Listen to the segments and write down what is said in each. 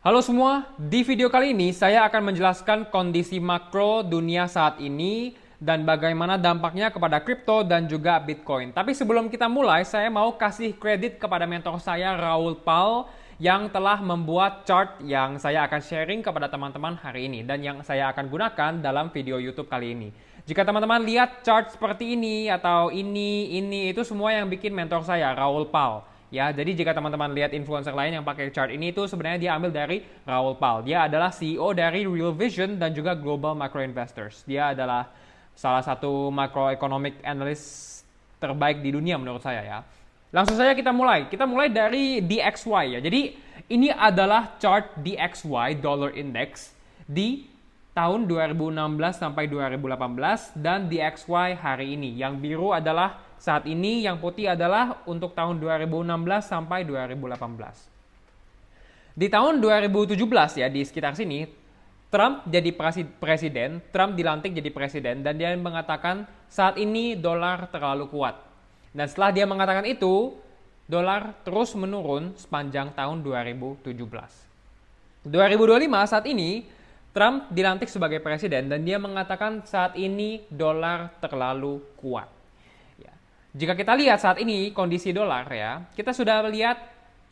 Halo semua, di video kali ini saya akan menjelaskan kondisi makro dunia saat ini dan bagaimana dampaknya kepada kripto dan juga Bitcoin. Tapi sebelum kita mulai, saya mau kasih kredit kepada mentor saya Raul Pal yang telah membuat chart yang saya akan sharing kepada teman-teman hari ini dan yang saya akan gunakan dalam video YouTube kali ini. Jika teman-teman lihat chart seperti ini atau ini itu semua yang bikin mentor saya Raul Pal. Ya, jadi jika teman-teman lihat influencer lain yang pakai chart ini itu sebenarnya dia ambil dari Raul Pal. Dia adalah CEO dari Real Vision dan juga Global Macro Investors. Dia adalah salah satu macroeconomic analyst terbaik di dunia menurut saya ya. Langsung saja kita mulai. Kita mulai dari DXY ya. Jadi ini adalah chart DXY Dollar Index di tahun 2016 sampai 2018 dan DXY hari ini. Yang biru adalah saat ini, yang putih adalah untuk tahun 2016 sampai 2018. Di tahun 2017 ya, di sekitar sini, Trump jadi presiden, Trump dilantik jadi presiden, dan dia mengatakan saat ini dolar terlalu kuat. Dan setelah dia mengatakan itu, dolar terus menurun sepanjang tahun 2017. 2025 saat ini, Trump dilantik sebagai presiden dan dia mengatakan saat ini dolar terlalu kuat. Jika kita lihat saat ini kondisi dolar ya, kita sudah lihat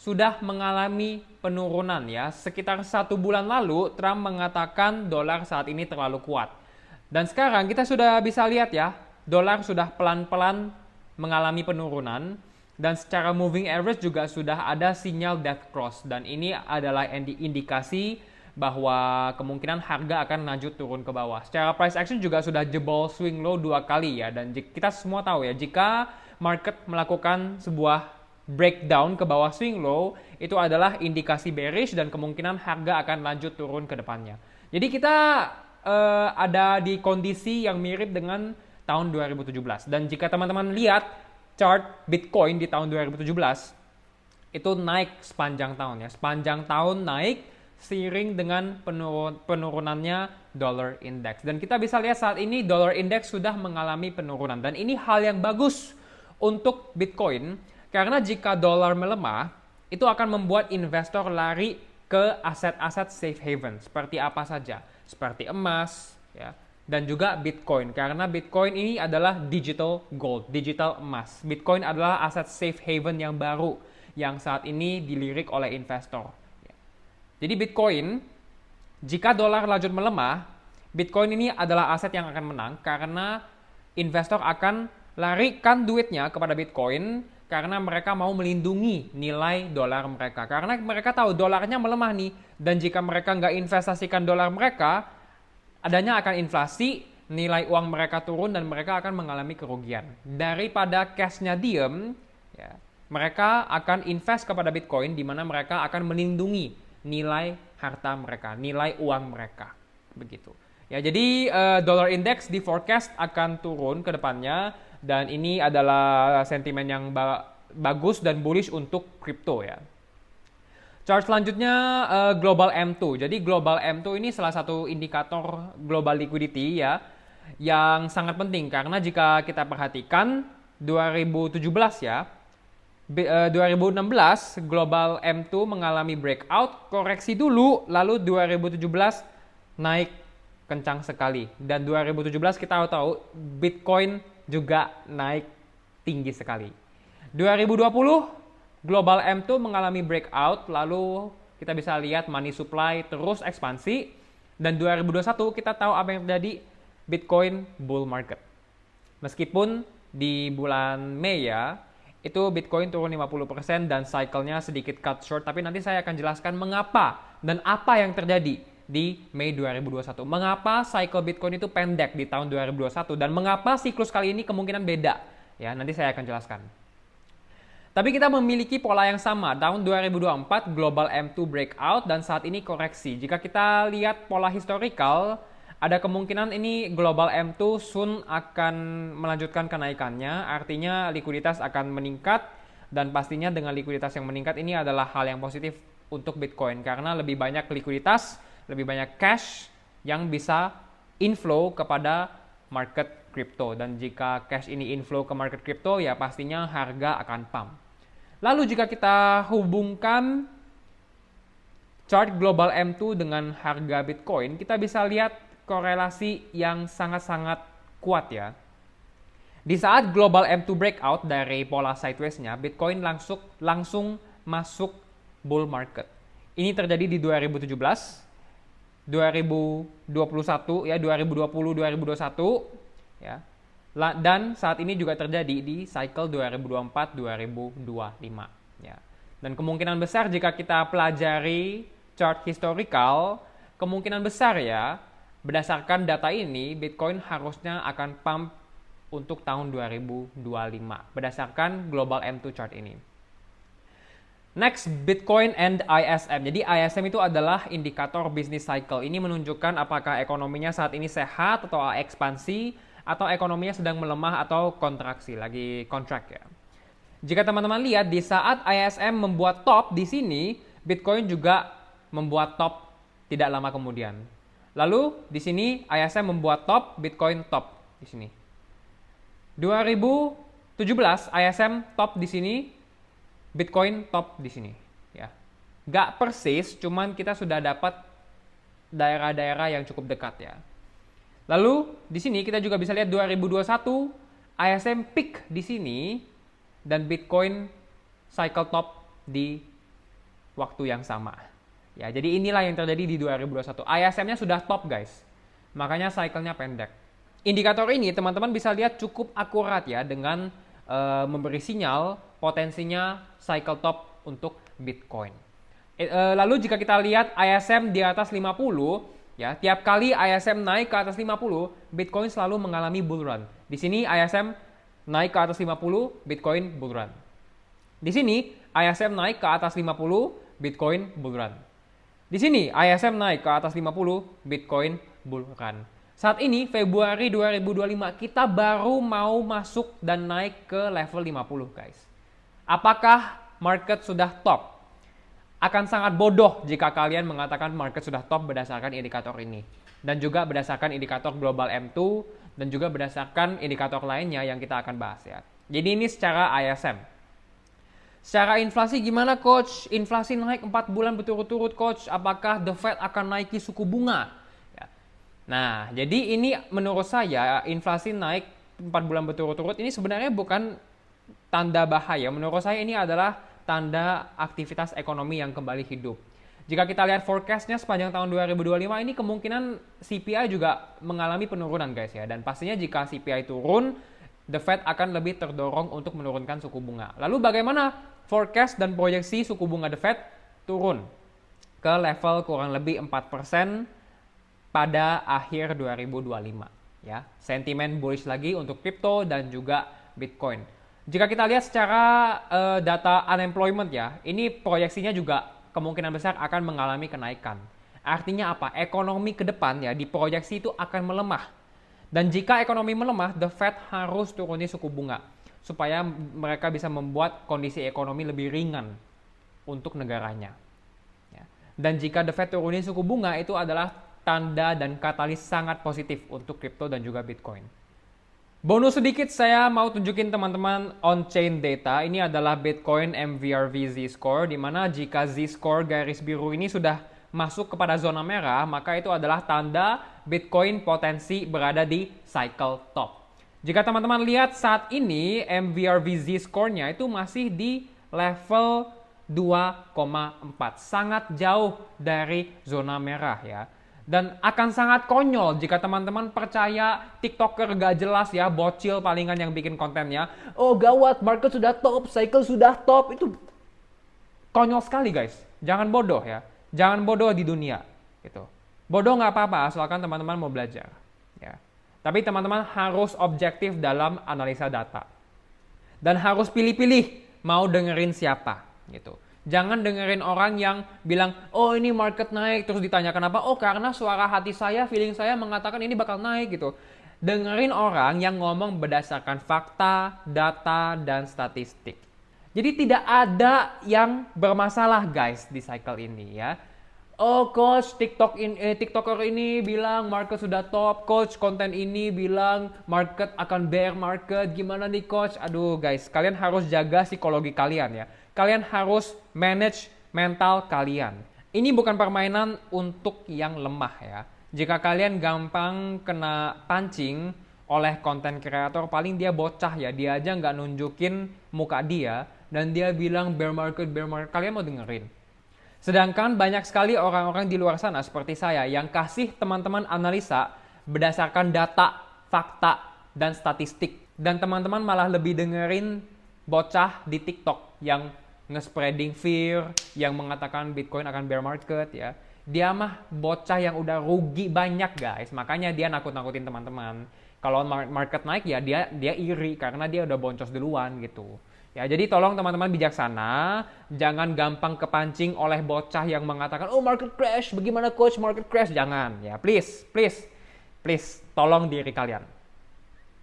sudah mengalami penurunan ya. Sekitar 1 bulan lalu Trump mengatakan dolar saat ini terlalu kuat. Dan sekarang kita sudah bisa lihat ya, dolar sudah pelan-pelan mengalami penurunan dan secara moving average juga sudah ada sinyal death cross dan ini adalah indikasi bahwa kemungkinan harga akan lanjut turun ke bawah. Secara price action juga sudah jebol swing low 2 kali ya, dan kita semua tahu ya, jika market melakukan sebuah breakdown ke bawah swing low, itu adalah indikasi bearish dan kemungkinan harga akan lanjut turun ke depannya. Jadi kita ada di kondisi yang mirip dengan tahun 2017. Dan jika teman-teman lihat chart Bitcoin di tahun 2017, itu naik sepanjang tahun ya. Sepanjang tahun naik seiring dengan penurunannya dollar index. Dan kita bisa lihat saat ini dollar index sudah mengalami penurunan. Dan ini hal yang bagus untuk Bitcoin karena jika dolar melemah, itu akan membuat investor lari ke aset-aset safe haven. Seperti apa saja? Seperti emas ya, dan juga Bitcoin. Karena Bitcoin ini adalah digital gold, digital emas. Bitcoin adalah aset safe haven yang baru yang saat ini dilirik oleh investor. Jadi Bitcoin, jika dolar lanjut melemah, Bitcoin ini adalah aset yang akan menang karena investor akan larikan duitnya kepada Bitcoin karena mereka mau melindungi nilai dolar mereka. Karena mereka tahu dolarnya melemah nih, dan jika mereka nggak investasikan dolar mereka, adanya akan inflasi, nilai uang mereka turun dan mereka akan mengalami kerugian. Daripada cashnya diem, ya, mereka akan invest kepada Bitcoin di mana mereka akan melindungi nilai harta mereka, nilai uang mereka, begitu. Ya, jadi dollar index di forecast akan turun ke depannya dan ini adalah sentimen yang bagus dan bullish untuk kripto ya. Chart selanjutnya Global M2. Jadi Global M2 ini salah satu indikator global liquidity ya yang sangat penting karena jika kita perhatikan 2017 ya, 2016 Global M2 mengalami breakout, koreksi dulu, lalu 2017 naik kencang sekali. Dan 2017 kita tahu Bitcoin juga naik tinggi sekali. 2020 Global M2 mengalami breakout, lalu kita bisa lihat money supply terus ekspansi. Dan 2021 kita tahu apa yang terjadi, Bitcoin bull market. Meskipun di bulan Mei ya, itu Bitcoin turun 50% dan cycle-nya sedikit cut short. Tapi nanti saya akan jelaskan mengapa dan apa yang terjadi di Mei 2021. Mengapa cycle Bitcoin itu pendek di tahun 2021 dan mengapa siklus kali ini kemungkinan beda. Ya, nanti saya akan jelaskan. Tapi kita memiliki pola yang sama. Tahun 2024 Global M2 breakout dan saat ini koreksi. Jika kita lihat pola historical, ada kemungkinan ini Global M2 soon akan melanjutkan kenaikannya, artinya likuiditas akan meningkat dan pastinya dengan likuiditas yang meningkat ini adalah hal yang positif untuk Bitcoin karena lebih banyak likuiditas, lebih banyak cash yang bisa inflow kepada market crypto dan jika cash ini inflow ke market crypto ya pastinya harga akan pump. Lalu jika kita hubungkan chart global M2 dengan harga Bitcoin, kita bisa lihat korelasi yang sangat-sangat kuat ya. Di saat global M2 breakout dari pola sideways-nya, Bitcoin langsung masuk bull market. Ini terjadi di 2017, 2021 ya, 2020, 2021 ya. Dan saat ini juga terjadi di cycle 2024-2025 ya. Dan kemungkinan besar jika kita pelajari chart historical, kemungkinan besar ya, berdasarkan data ini Bitcoin harusnya akan pump untuk tahun 2025 berdasarkan global M2 chart ini. Next, Bitcoin and ISM. Jadi ISM itu adalah indikator business cycle. Ini menunjukkan apakah ekonominya saat ini sehat atau ekspansi, atau ekonominya sedang melemah atau kontraksi, lagi kontrak ya. Jika teman-teman lihat di saat ISM membuat top di sini, Bitcoin juga membuat top tidak lama kemudian. Lalu di sini ISM membuat top, Bitcoin top di sini. 2017 ISM top di sini, Bitcoin top di sini ya. Gak persis, cuman kita sudah dapat daerah-daerah yang cukup dekat ya. Lalu di sini kita juga bisa lihat 2021 ISM peak di sini dan Bitcoin cycle top di waktu yang sama. Ya, jadi inilah yang terjadi di 2021. ISM-nya sudah top guys. Makanya cycle-nya pendek. Indikator ini teman-teman bisa lihat cukup akurat ya dengan memberi sinyal potensinya cycle top untuk Bitcoin. Lalu jika kita lihat ISM di atas 50 ya, tiap kali ISM naik ke atas 50, Bitcoin selalu mengalami bull run. Di sini ISM naik ke atas 50, Bitcoin bull run. Di sini ISM naik ke atas 50, Bitcoin bull run. Di sini ISM naik ke atas 50, Bitcoin bull run. Saat ini Februari 2025 kita baru mau masuk dan naik ke level 50 guys. Apakah market sudah top? Akan sangat bodoh jika kalian mengatakan market sudah top berdasarkan indikator ini. Dan juga berdasarkan indikator global M2 dan juga berdasarkan indikator lainnya yang kita akan bahas ya. Jadi ini secara ISM. Secara inflasi gimana coach? Inflasi naik 4 bulan berturut-turut coach. Apakah The Fed akan naiki suku bunga? Nah, jadi ini menurut saya inflasi naik 4 bulan berturut-turut ini sebenarnya bukan tanda bahaya. Menurut saya ini adalah tanda aktivitas ekonomi yang kembali hidup. Jika kita lihat forecast-nya sepanjang tahun 2025 ini kemungkinan CPI juga mengalami penurunan guys ya. Dan pastinya jika CPI turun, The Fed akan lebih terdorong untuk menurunkan suku bunga. Lalu bagaimana forecast dan proyeksi suku bunga The Fed turun ke level kurang lebih 4% pada akhir 2025 ya. Sentimen bullish lagi untuk crypto dan juga Bitcoin. Jika kita lihat secara data unemployment ya, ini proyeksinya juga kemungkinan besar akan mengalami kenaikan. Artinya apa? Ekonomi ke depan ya diproyeksi itu akan melemah. Dan jika ekonomi melemah, The Fed harus turuni suku bunga supaya mereka bisa membuat kondisi ekonomi lebih ringan untuk negaranya. Ya. Dan jika The Fed turuni suku bunga itu adalah tanda dan katalis sangat positif untuk crypto dan juga Bitcoin. Bonus sedikit saya mau tunjukin teman-teman on-chain data. Ini adalah Bitcoin MVRV Z-Score, di mana jika Z-Score garis biru ini sudah masuk kepada zona merah, maka itu adalah tanda Bitcoin potensi berada di cycle top. Jika teman-teman lihat saat ini MVRV Z-Score-nya itu masih di level 2,4. Sangat jauh dari zona merah ya. Dan akan sangat konyol jika teman-teman percaya TikToker gak jelas ya, bocil palingan yang bikin kontennya. Oh gawat, market sudah top, cycle sudah top. Itu konyol sekali guys. Jangan bodoh ya. Jangan bodoh di dunia. Gitu. Bodoh gak apa-apa, asalkan teman-teman mau belajar. Ya. Tapi teman-teman harus objektif dalam analisa data. Dan harus pilih-pilih mau dengerin siapa. Gitu. Jangan dengerin orang yang bilang, oh ini market naik, terus ditanya kenapa? Oh karena suara hati saya, feeling saya mengatakan ini bakal naik gitu. Dengerin orang yang ngomong berdasarkan fakta, data, dan statistik. Jadi tidak ada yang bermasalah guys di cycle ini ya. Oh coach, TikToker ini bilang market sudah top, coach konten ini bilang market akan bear market, gimana nih coach? Aduh guys, kalian harus jaga psikologi kalian ya. Kalian harus manage mental kalian. Ini bukan permainan untuk yang lemah ya. Jika kalian gampang kena pancing oleh konten kreator, paling dia bocah ya, dia aja nggak nunjukin muka dia, dan dia bilang bear market, kalian mau dengerin? Sedangkan banyak sekali orang-orang di luar sana seperti saya yang kasih teman-teman analisa berdasarkan data, fakta, dan statistik. Dan teman-teman malah lebih dengerin bocah di TikTok yang nge-spreading fear, yang mengatakan Bitcoin akan bear market ya. Dia mah bocah yang udah rugi banyak guys, makanya dia nakut-nakutin teman-teman. Kalau market naik ya dia iri karena dia udah boncos duluan gitu. Ya, jadi tolong teman-teman bijaksana, jangan gampang kepancing oleh bocah yang mengatakan, "Oh, market crash, bagaimana coach market crash?" Jangan, ya please, please. Please, tolong diri kalian.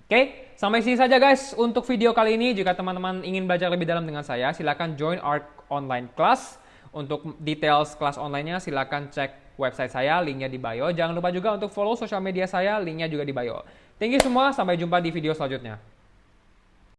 Oke, sampai sini saja guys untuk video kali ini. Jika teman-teman ingin belajar lebih dalam dengan saya, silakan join ARK online class. Untuk details kelas online-nya silakan cek website saya, linknya di bio. Jangan lupa juga untuk follow sosial media saya, linknya juga di bio. Thank you semua, sampai jumpa di video selanjutnya.